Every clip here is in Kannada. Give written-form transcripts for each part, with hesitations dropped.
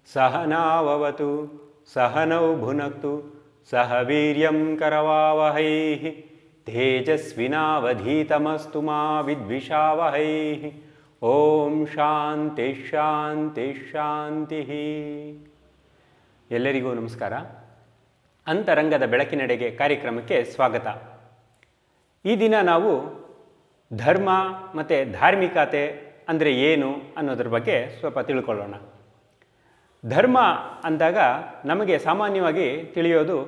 सहनाववतु सहनौ भुनक्तु सह वीर्यं करवावहै तेजस्विनावधीतमस्तु मा विद्विषावहै। ಓಂ ಶಾಂತಿ ಶಾಂತಿ ಶಾಂತಿ. ಎಲ್ಲರಿಗೂ ನಮಸ್ಕಾರ. ಅಂತರಂಗದ ಬೆಳಕಿನೆಡೆಗೆ ಕಾರ್ಯಕ್ರಮಕ್ಕೆ ಸ್ವಾಗತ. ಈ ದಿನ ನಾವು ಧರ್ಮ ಮತ್ತು ಧಾರ್ಮಿಕತೆ ಅಂದರೆ ಏನು ಅನ್ನೋದ್ರ ಬಗ್ಗೆ ಸ್ವಲ್ಪ ತಿಳ್ಕೊಳ್ಳೋಣ. ಧರ್ಮ ಅಂದಾಗ ನಮಗೆ ಸಾಮಾನ್ಯವಾಗಿ ತಿಳಿಯೋದು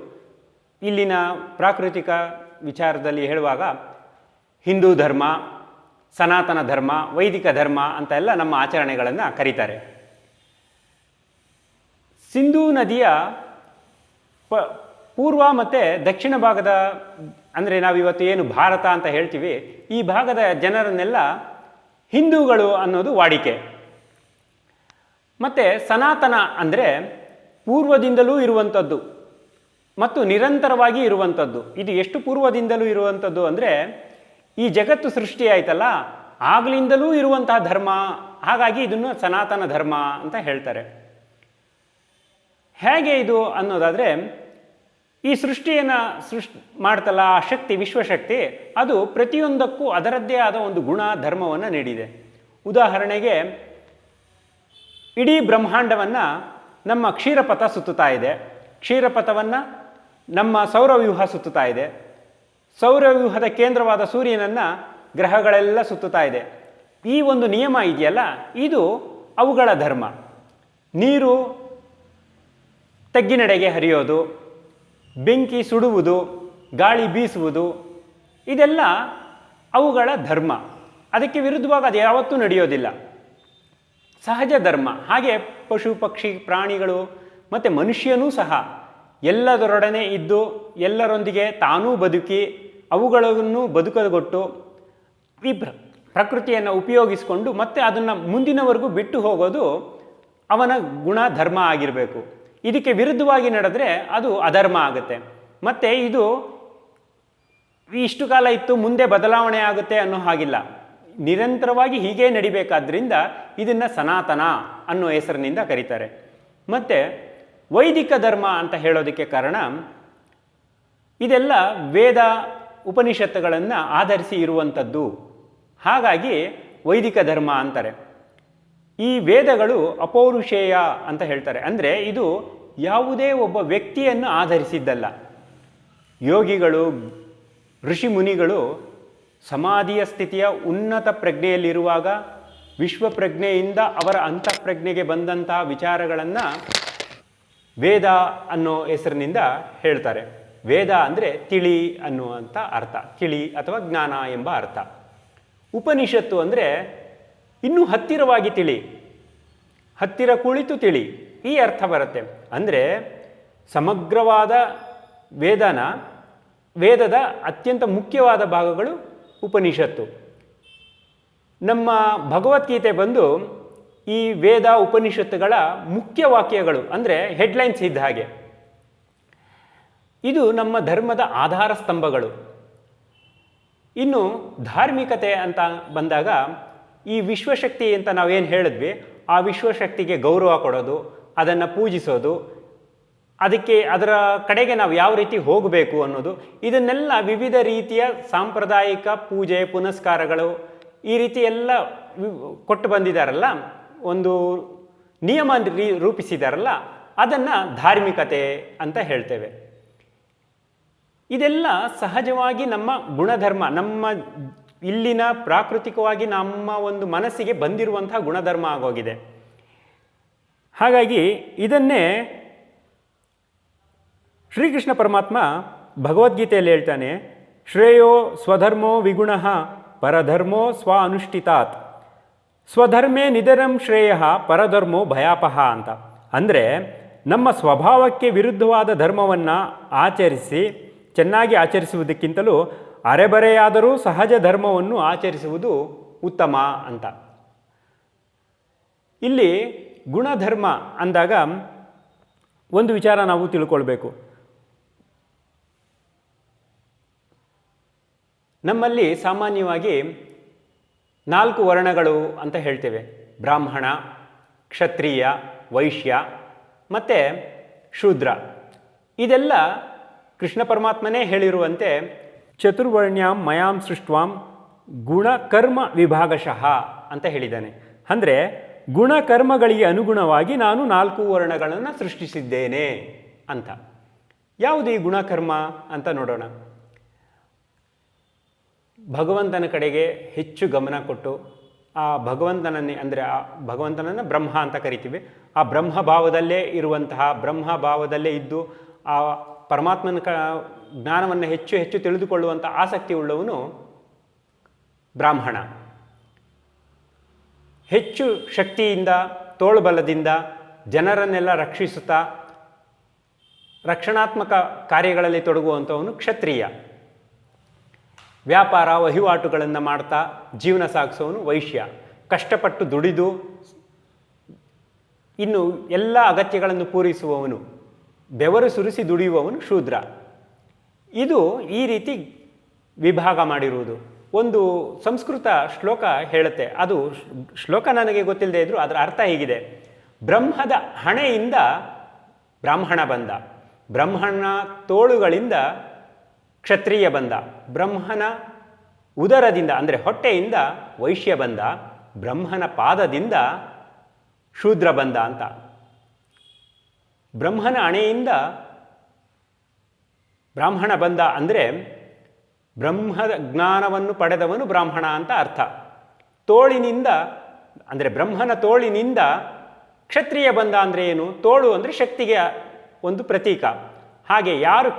ಇಲ್ಲಿನ ಪ್ರಾಕೃತಿಕ ವಿಚಾರದಲ್ಲಿ ಹೇಳುವಾಗ ಹಿಂದೂ ಧರ್ಮ, ಸನಾತನ ಧರ್ಮ, ವೈದಿಕ ಧರ್ಮ ಅಂತ ಎಲ್ಲ ನಮ್ಮ ಆಚರಣೆಗಳನ್ನು ಕರೀತಾರೆ. ಸಿಂಧೂ ನದಿಯ ಪೂರ್ವ ಮತ್ತು ದಕ್ಷಿಣ ಭಾಗದ ಅಂದರೆ ನಾವಿವತ್ತು ಏನು ಭಾರತ ಅಂತ ಹೇಳ್ತೀವಿ, ಈ ಭಾಗದ ಜನರನ್ನೆಲ್ಲ ಹಿಂದೂಗಳು ಅನ್ನೋದು ವಾಡಿಕೆ. ಮತ್ತು ಸನಾತನ ಅಂದರೆ ಪೂರ್ವದಿಂದಲೂ ಇರುವಂಥದ್ದು ಮತ್ತು ನಿರಂತರವಾಗಿ ಇರುವಂಥದ್ದು. ಇದು ಎಷ್ಟು ಪೂರ್ವದಿಂದಲೂ ಇರುವಂಥದ್ದು ಅಂದರೆ ಈ ಜಗತ್ತು ಸೃಷ್ಟಿಯಾಯ್ತಲ್ಲ ಆಗಲಿಂದಲೂ ಇರುವಂತಹ ಧರ್ಮ, ಹಾಗಾಗಿ ಇದನ್ನು ಸನಾತನ ಧರ್ಮ ಅಂತ ಹೇಳ್ತಾರೆ. ಹೇಗೆ ಇದು ಅನ್ನೋದಾದರೆ, ಈ ಸೃಷ್ಟಿಯನ್ನು ಮಾಡ್ತಲ್ಲ ಆ ಶಕ್ತಿ, ವಿಶ್ವಶಕ್ತಿ, ಅದು ಪ್ರತಿಯೊಂದಕ್ಕೂ ಅದರದ್ದೇ ಆದ ಒಂದು ಗುಣ ಧರ್ಮವನ್ನು ನೀಡಿದೆ. ಉದಾಹರಣೆಗೆ ಇಡೀ ಬ್ರಹ್ಮಾಂಡವನ್ನು ನಮ್ಮ ಕ್ಷೀರಪಥ ಸುತ್ತುತ್ತಾ ಇದೆ, ಕ್ಷೀರಪಥವನ್ನು ನಮ್ಮ ಸೌರವ್ಯೂಹ ಸುತ್ತುತ್ತಾ ಇದೆ, ಸೌರವ್ಯೂಹದ ಕೇಂದ್ರವಾದ ಸೂರ್ಯನನ್ನು ಗ್ರಹಗಳೆಲ್ಲ ಸುತ್ತುತ್ತಾ ಇದೆ. ಈ ಒಂದು ನಿಯಮ ಇದೆಯಲ್ಲ, ಇದು ಅವುಗಳ ಧರ್ಮ. ನೀರು ತಗ್ಗಿನೆಡೆಗೆ ಹರಿಯೋದು, ಬೆಂಕಿ ಸುಡುವುದು, ಗಾಳಿ ಬೀಸುವುದು, ಇದೆಲ್ಲ ಅವುಗಳ ಧರ್ಮ. ಅದಕ್ಕೆ ವಿರುದ್ಧವಾಗಿ ಅದು ಯಾವತ್ತೂ ನಡೆಯೋದಿಲ್ಲ, ಸಹಜ ಧರ್ಮ. ಹಾಗೆ ಪಶು ಪಕ್ಷಿ ಪ್ರಾಣಿಗಳು ಮತ್ತು ಮನುಷ್ಯನೂ ಸಹ ಎಲ್ಲದರೊಡನೆ ಇದ್ದು ಎಲ್ಲರೊಂದಿಗೆ ತಾನೂ ಬದುಕಿ ಅವುಗಳನ್ನು ಬದುಕಗೊಟ್ಟು ಈ ಪ್ರಕೃತಿಯನ್ನು ಉಪಯೋಗಿಸಿಕೊಂಡು ಮತ್ತೆ ಅದನ್ನು ಮುಂದಿನವರೆಗೂ ಬಿಟ್ಟು ಹೋಗೋದು ಅವನ ಗುಣ ಧರ್ಮ ಆಗಿರಬೇಕು. ಇದಕ್ಕೆ ವಿರುದ್ಧವಾಗಿ ನಡೆದ್ರೆ ಅದು ಅಧರ್ಮ ಆಗುತ್ತೆ. ಮತ್ತು ಇದು ಇಷ್ಟು ಕಾಲ ಇತ್ತು, ಮುಂದೆ ಬದಲಾವಣೆ ಆಗುತ್ತೆ ಅನ್ನೋ ಹಾಗಿಲ್ಲ, ನಿರಂತರವಾಗಿ ಹೀಗೇ ನಡಿಬೇಕಾದ್ರಿಂದ ಇದನ್ನು ಸನಾತನ ಅನ್ನೋ ಹೆಸರಿನಿಂದ ಕರೀತಾರೆ. ಮತ್ತು ವೈದಿಕ ಧರ್ಮ ಅಂತ ಹೇಳೋದಕ್ಕೆ ಕಾರಣ, ಇದೆಲ್ಲ ವೇದ ಉಪನಿಷತ್ತುಗಳನ್ನು ಆಧರಿಸಿ ಇರುವಂಥದ್ದು, ಹಾಗಾಗಿ ವೈದಿಕ ಧರ್ಮ ಅಂತಾರೆ. ಈ ವೇದಗಳು ಅಪೌರುಷೇಯ ಅಂತ ಹೇಳ್ತಾರೆ. ಅಂದರೆ ಇದು ಯಾವುದೇ ಒಬ್ಬ ವ್ಯಕ್ತಿಯನ್ನು ಆಧರಿಸಿದ್ದಲ್ಲ. ಯೋಗಿಗಳು, ಋಷಿ ಮುನಿಗಳು ಸಮಾಧಿಯ ಸ್ಥಿತಿಯ ಉನ್ನತ ಪ್ರಜ್ಞೆಯಲ್ಲಿರುವಾಗ ವಿಶ್ವಪ್ರಜ್ಞೆಯಿಂದ ಅವರ ಅಂತಃಪ್ರಜ್ಞೆಗೆ ಬಂದಂತಹ ವಿಚಾರಗಳನ್ನು ವೇದ ಅನ್ನೋ ಹೆಸರಿನಿಂದ ಹೇಳ್ತಾರೆ. ವೇದ ಅಂದರೆ ತಿಳಿ ಅನ್ನುವಂಥ ಅರ್ಥ, ತಿಳಿ ಅಥವಾ ಜ್ಞಾನ ಎಂಬ ಅರ್ಥ. ಉಪನಿಷತ್ತು ಅಂದರೆ ಇನ್ನೂ ಹತ್ತಿರವಾಗಿ ತಿಳಿ, ಹತ್ತಿರ ಕುಳಿತು ತಿಳಿ, ಈ ಅರ್ಥ ಬರುತ್ತೆ. ಅಂದರೆ ಸಮಗ್ರವಾದ ವೇದದ ಅತ್ಯಂತ ಮುಖ್ಯವಾದ ಭಾಗಗಳು ಉಪನಿಷತ್ತು. ನಮ್ಮ ಭಗವದ್ಗೀತೆ ಬಂದು ಈ ವೇದ ಉಪನಿಷತ್ತುಗಳ ಮುಖ್ಯ ವಾಕ್ಯಗಳು, ಅಂದರೆ ಹೆಡ್ಲೈನ್ಸ್ ಇದ್ದ ಹಾಗೆ. ಇದು ನಮ್ಮ ಧರ್ಮದ ಆಧಾರ ಸ್ತಂಭಗಳು. ಇನ್ನು ಧಾರ್ಮಿಕತೆ ಅಂತ ಬಂದಾಗ, ಈ ವಿಶ್ವಶಕ್ತಿ ಅಂತ ನಾವೇನು ಹೇಳಿದ್ವಿ, ಆ ವಿಶ್ವಶಕ್ತಿಗೆ ಗೌರವ ಕೊಡೋದು, ಅದನ್ನು ಪೂಜಿಸೋದು, ಅದರ ಕಡೆಗೆ ನಾವು ಯಾವ ರೀತಿ ಹೋಗಬೇಕು ಅನ್ನೋದು, ಇದನ್ನೆಲ್ಲ ವಿವಿಧ ರೀತಿಯ ಸಾಂಪ್ರದಾಯಿಕ ಪೂಜೆ ಪುನಸ್ಕಾರಗಳು ಈ ರೀತಿ ಎಲ್ಲ ಕೊಟ್ಟು ಬಂದಿದ್ದಾರಲ್ಲ, ಒಂದು ನಿಯಮ ರೂಪಿಸಿದಾರಲ್ಲ, ಅದನ್ನು ಧಾರ್ಮಿಕತೆ ಅಂತ ಹೇಳ್ತೇವೆ. ಇದೆಲ್ಲ ಸಹಜವಾಗಿ ನಮ್ಮ ಗುಣಧರ್ಮ, ನಮ್ಮ ಇಲ್ಲಿನ ಪ್ರಾಕೃತಿಕವಾಗಿ ನಮ್ಮ ಒಂದು ಮನಸ್ಸಿಗೆ ಬಂದಿರುವಂಥ ಗುಣಧರ್ಮ ಆಗೋಗಿದೆ. ಹಾಗಾಗಿ ಇದನ್ನೇ ಶ್ರೀಕೃಷ್ಣ ಪರಮಾತ್ಮ ಭಗವದ್ಗೀತೆಯಲ್ಲಿ ಹೇಳ್ತಾನೆ, ಶ್ರೇಯೋ ಸ್ವಧರ್ಮೋ ವಿಗುಣಃ ಪರಧರ್ಮೋ ಸ್ವ ಅನುಷ್ಠಿತಾತ್ ಸ್ವಧರ್ಮೇ ನಿಧರಂ ಶ್ರೇಯ ಪರಧರ್ಮೋ ಭಯಾಪಹ ಅಂತ. ಅಂದರೆ ನಮ್ಮ ಸ್ವಭಾವಕ್ಕೆ ವಿರುದ್ಧವಾದ ಧರ್ಮವನ್ನು ಚೆನ್ನಾಗಿ ಆಚರಿಸುವುದಕ್ಕಿಂತಲೂ ಅರೆಬರೆಯಾದರೂ ಸಹಜ ಧರ್ಮವನ್ನು ಆಚರಿಸುವುದು ಉತ್ತಮ ಅಂತ. ಇಲ್ಲಿ ಗುಣಧರ್ಮ ಅಂದಾಗ ಒಂದು ವಿಚಾರ ನಾವು ತಿಳ್ಕೊಳ್ಬೇಕು. ನಮ್ಮಲ್ಲಿ ಸಾಮಾನ್ಯವಾಗಿ 4 ವರ್ಣಗಳು ಅಂತ ಹೇಳ್ತೇವೆ. ಬ್ರಾಹ್ಮಣ, ಕ್ಷತ್ರಿಯ, ವೈಶ್ಯ ಮತ್ತು ಶೂದ್ರ. ಇದೆಲ್ಲ ಕೃಷ್ಣ ಪರಮಾತ್ಮನೇ ಹೇಳಿರುವಂತೆ ಚತುರ್ವರ್ಣ್ಯಾಂ ಮಯಾಂ ಸೃಷ್ಟ್ವಾಂ ಗುಣಕರ್ಮ ವಿಭಾಗಶಃ ಅಂತ ಹೇಳಿದ್ದಾನೆ. ಅಂದರೆ ಗುಣಕರ್ಮಗಳಿಗೆ ಅನುಗುಣವಾಗಿ ನಾನು 4 ವರ್ಣಗಳನ್ನು ಸೃಷ್ಟಿಸಿದ್ದೇನೆ ಅಂತ. ಯಾವುದು ಈ ಗುಣಕರ್ಮ ಅಂತ ನೋಡೋಣ. ಭಗವಂತನ ಕಡೆಗೆ ಹೆಚ್ಚು ಗಮನ ಕೊಟ್ಟು ಆ ಭಗವಂತನನ್ನೇ, ಅಂದರೆ ಆ ಭಗವಂತನನ್ನು ಬ್ರಹ್ಮ ಅಂತ ಕರಿತೀವಿ, ಆ ಬ್ರಹ್ಮಭಾವದಲ್ಲೇ ಇರುವಂತಹ, ಬ್ರಹ್ಮಭಾವದಲ್ಲೇ ಇದ್ದು ಆ ಪರಮಾತ್ಮನ ಜ್ಞಾನವನ್ನು ಹೆಚ್ಚು ಹೆಚ್ಚು ತಿಳಿದುಕೊಳ್ಳುವಂಥ ಆಸಕ್ತಿ ಉಳ್ಳವನು ಬ್ರಾಹ್ಮಣ. ಹೆಚ್ಚು ಶಕ್ತಿಯಿಂದ, ತೋಳ್ಬಲದಿಂದ ಜನರನ್ನೆಲ್ಲ ರಕ್ಷಿಸುತ್ತಾ ರಕ್ಷಣಾತ್ಮಕ ಕಾರ್ಯಗಳಲ್ಲಿ ತೊಡಗುವಂಥವನು ಕ್ಷತ್ರಿಯ. ವ್ಯಾಪಾರ ವಹಿವಾಟುಗಳನ್ನು ಮಾಡ್ತಾ ಜೀವನ ಸಾಗಿಸೋನು ವೈಶ್ಯ. ಕಷ್ಟಪಟ್ಟು ದುಡಿದು ಇನ್ನು ಎಲ್ಲ ಅಗತ್ಯಗಳನ್ನು ಪೂರೈಸುವವನು, ಬೆವರು ಸುರಿಸಿ ದುಡಿಯುವವನು ಶೂದ್ರ. ಇದು ಈ ರೀತಿ ವಿಭಾಗ ಮಾಡಿರುವುದು. ಒಂದು ಸಂಸ್ಕೃತ ಶ್ಲೋಕ ಹೇಳುತ್ತೆ, ಅದು ಶ್ಲೋಕ ನನಗೆ ಗೊತ್ತಿಲ್ಲದೆ ಇದ್ದರೂ ಅದರ ಅರ್ಥ ಹೀಗಿದೆ: ಬ್ರಹ್ಮದ ಹಣೆಯಿಂದ ಬ್ರಾಹ್ಮಣ ಬಂದ, ಬ್ರಹ್ಮನ ತೋಳುಗಳಿಂದ ಕ್ಷತ್ರಿಯ ಬಂದ, ಬ್ರಹ್ಮನ ಉದರದಿಂದ ಅಂದರೆ ಹೊಟ್ಟೆಯಿಂದ ವೈಶ್ಯ ಬಂದ, ಬ್ರಹ್ಮನ ಪಾದದಿಂದ ಶೂದ್ರ ಬಂದ ಅಂತ. ಬ್ರಹ್ಮನ ಹಣೆಯಿಂದ ಬ್ರಾಹ್ಮಣ ಬಂದ ಅಂದರೆ ಬ್ರಹ್ಮದ ಜ್ಞಾನವನ್ನು ಪಡೆದವನು ಬ್ರಾಹ್ಮಣ ಅಂತ ಅರ್ಥ. ತೋಳಿನಿಂದ ಅಂದರೆ ಬ್ರಹ್ಮನ ತೋಳಿನಿಂದ ಕ್ಷತ್ರಿಯ ಬಂದ ಅಂದರೆ ಏನು? ತೋಳು ಅಂದರೆ ಶಕ್ತಿಗೆ ಒಂದು ಪ್ರತೀಕ. ಹಾಗೆ ಯಾರು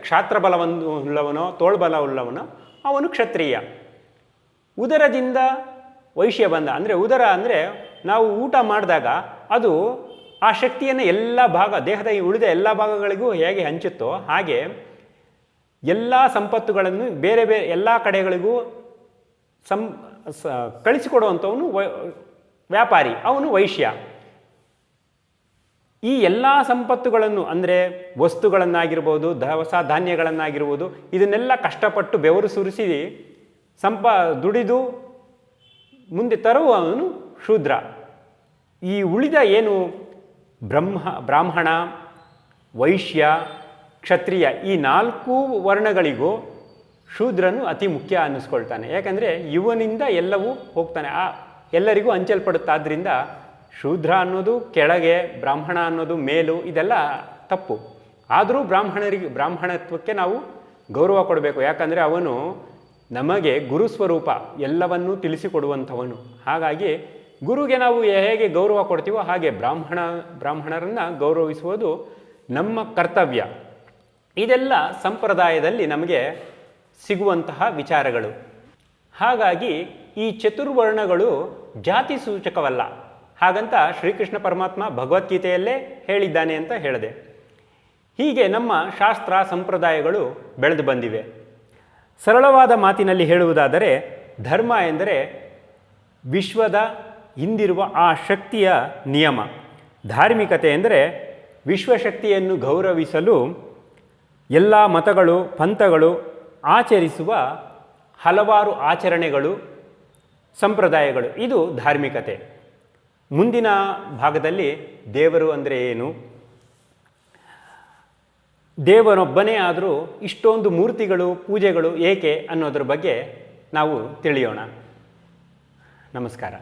ಕ್ಷಾತ್ರಬಲವನ್ನು ಉಳ್ಳವನೋ, ತೋಳ್ಬಲ ಉಳ್ಳವನೋ ಅವನು ಕ್ಷತ್ರಿಯ. ಉದರದಿಂದ ವೈಶ್ಯ ಬಂದ ಅಂದರೆ, ಉದರ ಅಂದರೆ ನಾವು ಊಟ ಮಾಡಿದಾಗ ಅದು ಆ ಶಕ್ತಿಯನ್ನು ಎಲ್ಲ ಭಾಗ, ದೇಹದ ಉಳಿದ ಎಲ್ಲ ಭಾಗಗಳಿಗೂ ಹೇಗೆ ಹಂಚುತ್ತೋ ಹಾಗೆ ಎಲ್ಲ ಸಂಪತ್ತುಗಳನ್ನು ಬೇರೆ ಬೇರೆ ಎಲ್ಲ ಕಡೆಗಳಿಗೂ ಕಳಿಸಿಕೊಡುವಂಥವನು ವ್ಯಾಪಾರಿ, ಅವನು ವೈಶ್ಯ. ಈ ಎಲ್ಲ ಸಂಪತ್ತುಗಳನ್ನು ಅಂದರೆ ವಸ್ತುಗಳನ್ನಾಗಿರ್ಬೋದು, ದವಸ ಧಾನ್ಯಗಳನ್ನಾಗಿರ್ಬೋದು, ಇದನ್ನೆಲ್ಲ ಕಷ್ಟಪಟ್ಟು ಬೆವರು ಸುರಿಸಿ ದುಡಿದು ಮುಂದೆ ತರುವವನು ಶೂದ್ರ. ಈ ಉಳಿದ ಏನು ಬ್ರಾಹ್ಮಣ, ವೈಶ್ಯ, ಕ್ಷತ್ರಿಯ, ಈ 4 ವರ್ಣಗಳಿಗೂ ಶೂದ್ರನು ಅತಿ ಮುಖ್ಯ ಅನ್ನಿಸ್ಕೊಳ್ತಾನೆ. ಯಾಕಂದರೆ ಇವನಿಂದ ಎಲ್ಲವೂ ಹೋಗ್ತಾನೆ, ಎಲ್ಲರಿಗೂ ಹಂಚಲ್ಪಡುತ್ತಾದ್ದರಿಂದ ಶೂದ್ರ ಅನ್ನೋದು ಕೆಳಗೆ, ಬ್ರಾಹ್ಮಣ ಅನ್ನೋದು ಮೇಲು, ಇದೆಲ್ಲ ತಪ್ಪು. ಆದರೂ ಬ್ರಾಹ್ಮಣತ್ವಕ್ಕೆ ನಾವು ಗೌರವ ಕೊಡಬೇಕು. ಯಾಕಂದರೆ ಅವನು ನಮಗೆ ಗುರುಸ್ವರೂಪ, ಎಲ್ಲವನ್ನೂ ತಿಳಿಸಿಕೊಡುವಂಥವನು. ಹಾಗಾಗಿ ಗುರುಗೆ ನಾವು ಹೇಗೆ ಗೌರವ ಕೊಡ್ತೀವೋ ಹಾಗೆ ಬ್ರಾಹ್ಮಣರನ್ನು ಗೌರವಿಸುವುದು ನಮ್ಮ ಕರ್ತವ್ಯ. ಇದೆಲ್ಲ ಸಂಪ್ರದಾಯದಲ್ಲಿ ನಮಗೆ ಸಿಗುವಂತಹ ವಿಚಾರಗಳು. ಹಾಗಾಗಿ ಈ ಚತುರ್ವರ್ಣಗಳು ಜಾತಿ ಸೂಚಕವಲ್ಲ. ಹಾಗಂತ ಶ್ರೀಕೃಷ್ಣ ಪರಮಾತ್ಮ ಭಗವದ್ಗೀತೆಯಲ್ಲೇ ಹೇಳಿದ್ದಾನೆ ಅಂತ ಹೇಳಿದೆ. ಹೀಗೆ ನಮ್ಮ ಶಾಸ್ತ್ರ ಸಂಪ್ರದಾಯಗಳು ಬೆಳೆದು ಬಂದಿವೆ. ಸರಳವಾದ ಮಾತಿನಲ್ಲಿ ಹೇಳುವುದಾದರೆ, ಧರ್ಮ ಎಂದರೆ ವಿಶ್ವದ ಹಿಂದಿರುವ ಆ ಶಕ್ತಿಯ ನಿಯಮ. ಧಾರ್ಮಿಕತೆ ಎಂದರೆ ವಿಶ್ವಶಕ್ತಿಯನ್ನು ಗೌರವಿಸಲು ಎಲ್ಲ ಮತಗಳು, ಪಂಥಗಳು ಆಚರಿಸುವ ಹಲವಾರು ಆಚರಣೆಗಳು, ಸಂಪ್ರದಾಯಗಳು. ಇದು ಧಾರ್ಮಿಕತೆ. ಮುಂದಿನ ಭಾಗದಲ್ಲಿ ದೇವರು ಅಂದರೆ ಏನು, ದೇವರೊಬ್ಬನೇ ಆದರೂ ಇಷ್ಟೊಂದು ಮೂರ್ತಿಗಳು, ಪೂಜೆಗಳು ಏಕೆ ಅನ್ನೋದ್ರ ಬಗ್ಗೆ ನಾವು ತಿಳಿಯೋಣ. ನಮಸ್ಕಾರ.